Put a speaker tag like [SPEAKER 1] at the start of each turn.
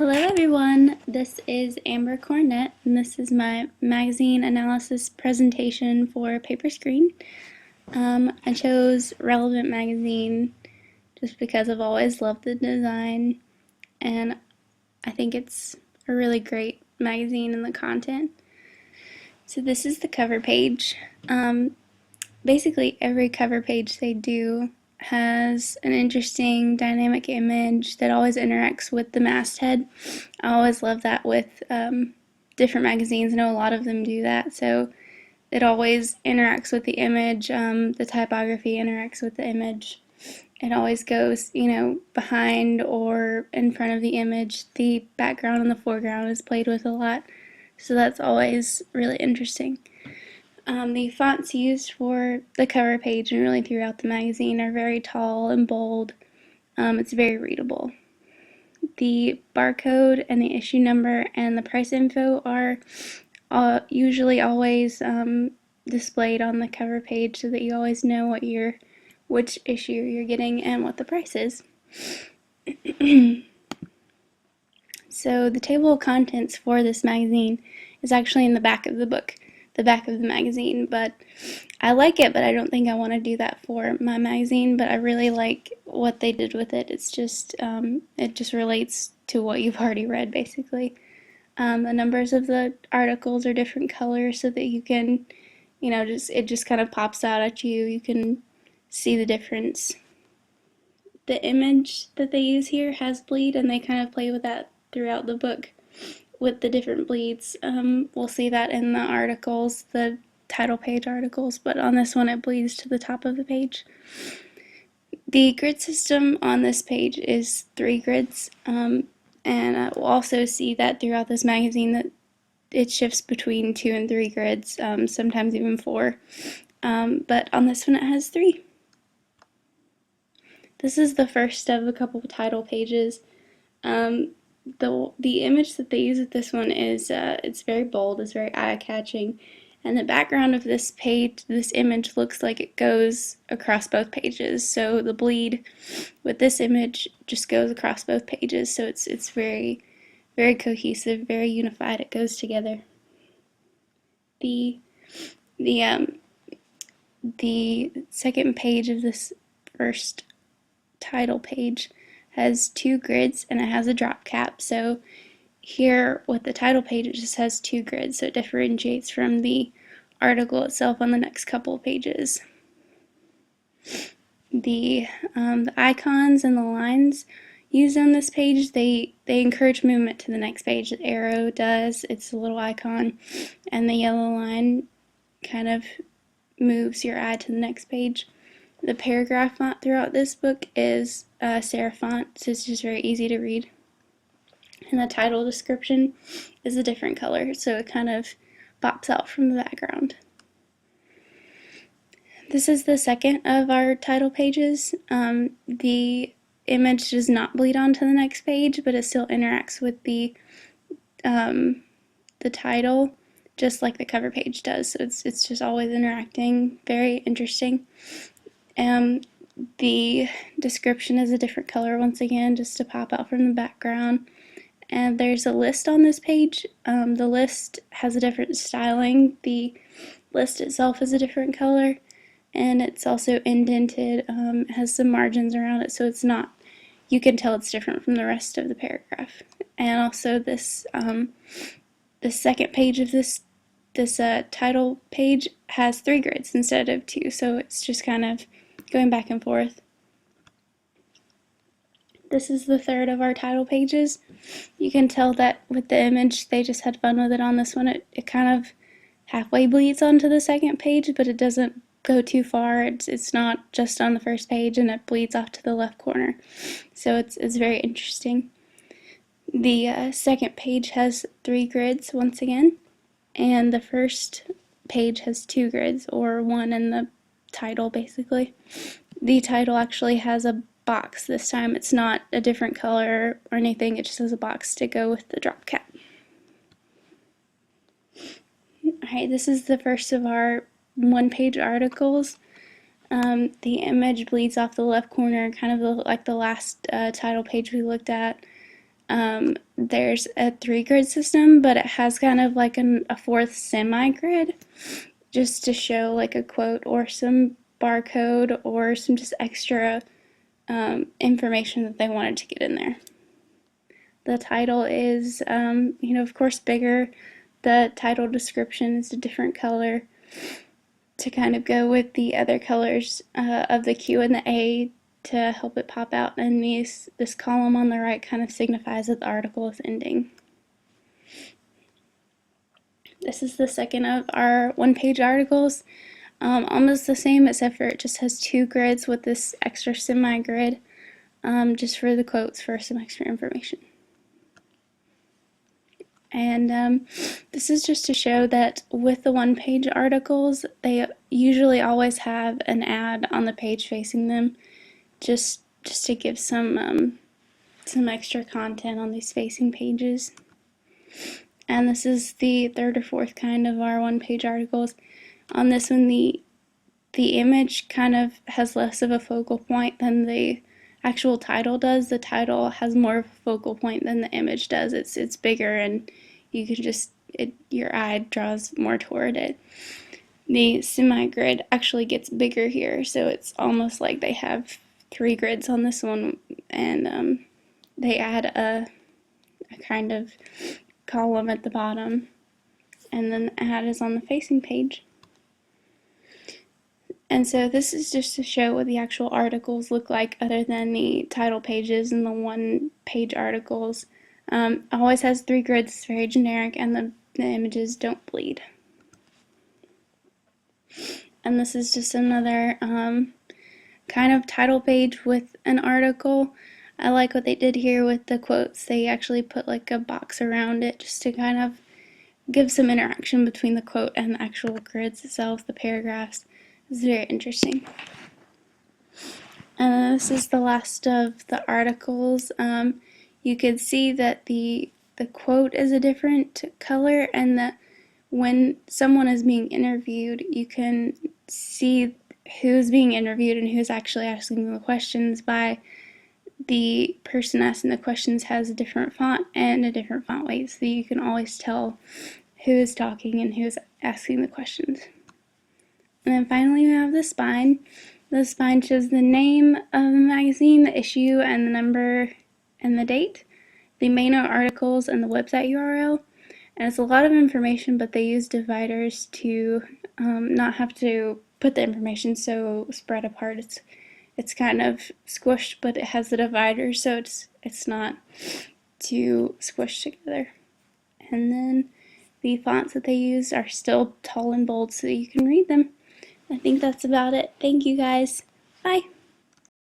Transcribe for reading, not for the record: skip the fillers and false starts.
[SPEAKER 1] Hello everyone, this is Amber Cornett and this is my magazine analysis presentation for Paper Screen. I chose Relevant Magazine just because I've always loved the design and I think it's a really great magazine and the content. So this is the cover page. Basically every cover page they do has an interesting dynamic image that always interacts with the masthead. I always love that with different magazines. I know a lot of them do that, so it always interacts with the image. The typography interacts with the image. It always goes, behind or in front of the image. The background and the foreground is played with a lot, so that's always really interesting. The fonts used for the cover page and really throughout the magazine are very tall and bold. It's very readable. The barcode and the issue number and the price info are usually always displayed on the cover page so that you always know which issue you're getting and what the price is. So the table of contents for this magazine is actually in the back of the book, the back of the magazine, but I like it, but I don't think I want to do that for my magazine, but I really like what they did with it. It's just, it just relates to what you've already read, basically. The numbers of the articles are different colors so that you can, it just kind of pops out at you. You can see the difference. The image that they use here has bleed, and they kind of play with that throughout the book with the different bleeds. We'll see that in the articles, the title page articles, but on this one it bleeds to the top of the page. The grid system on this page is 3 grids, and we'll also see that throughout this magazine that it shifts between 2 and 3 grids, sometimes even 4, but on this one it has 3. This is the first of a couple of title pages. The image that they use with this one is it's very bold, it's very eye-catching, and the background of this page, this image looks like it goes across both pages. So the bleed with this image just goes across both pages, so it's very, very cohesive, very unified. It goes together. The second page of this first title page has 2 grids and it has a drop cap. So here with the title page it just has 2 grids, so it differentiates from the article itself on the next couple of pages. The icons and the lines used on this page, they encourage movement to the next page. The arrow does, it's a little icon, and the yellow line kind of moves your eye to the next page. The paragraph font throughout this book is serif font, so it's just very easy to read. And the title description is a different color, so it kind of pops out from the background. This is the second of our title pages. The image does not bleed onto the next page, but it still interacts with the title, just like the cover page does. So it's just always interacting. Very interesting. The description is a different color once again, just to pop out from the background. And there's a list on this page. The list has a different styling. The list itself is a different color, and it's also indented. It has some margins around it, so it's not, you can tell it's different from the rest of the paragraph. And also this, the second page of this title page has 3 grids instead of 2, so it's just kind of going back and forth. This is the third of our title pages. You can tell that with the image they just had fun with it on this one. It kind of halfway bleeds onto the second page, but it doesn't go too far. It's not just on the first page and it bleeds off to the left corner. So it's very interesting. The second page has 3 grids once again, and the first page has 2 grids, or 1 in the title basically. The title actually has a box this time. It's not a different color or anything, it just has a box to go with the drop cap. Alright, this is the first of our 1-page articles. The image bleeds off the left corner, kind of like the last title page we looked at. There's a 3-grid system, but it has kind of like a fourth semi-grid, just to show like a quote or some barcode or some just extra information that they wanted to get in there. The title is, of course, bigger. The title description is a different color to kind of go with the other colors of the Q and the A to help it pop out. And this column on the right kind of signifies that the article is ending. This is the second of our one-page articles. Almost the same, except for it just has 2 grids with this extra semi-grid, just for the quotes for some extra information. And this is just to show that with the one-page articles, they usually always have an ad on the page facing them, just to give some extra content on these facing pages. And this is the third or fourth kind of our one-page articles. On this one, the image kind of has less of a focal point than the actual title does. The title has more of a focal point than the image does. It's bigger, and you can just, your eye draws more toward it. The semi-grid actually gets bigger here, so it's almost like they have 3 grids on this one, and they add a kind of column at the bottom, and then the ad is on the facing page. And so this is just to show what the actual articles look like other than the title pages and the one-page articles. It always has 3 grids, it's very generic, and the images don't bleed. And this is just another kind of title page with an article. I like what they did here with the quotes. They actually put like a box around it just to kind of give some interaction between the quote and the actual grids itself, the paragraphs. It's very interesting. And this is the last of the articles. You can see that the quote is a different color, and that when someone is being interviewed, you can see who's being interviewed and who's actually asking the questions by the person asking the questions has a different font and a different font weight, so you can always tell who is talking and who is asking the questions. And then finally we have the spine. The spine shows the name of the magazine, the issue, and the number and the date, the main articles, and the website URL. And it's a lot of information, but they use dividers to not have to put the information so spread apart. It's kind of squished, but it has the divider, so it's not too squished together. And then the fonts that they use are still tall and bold so you can read them. I think that's about it. Thank you guys. Bye.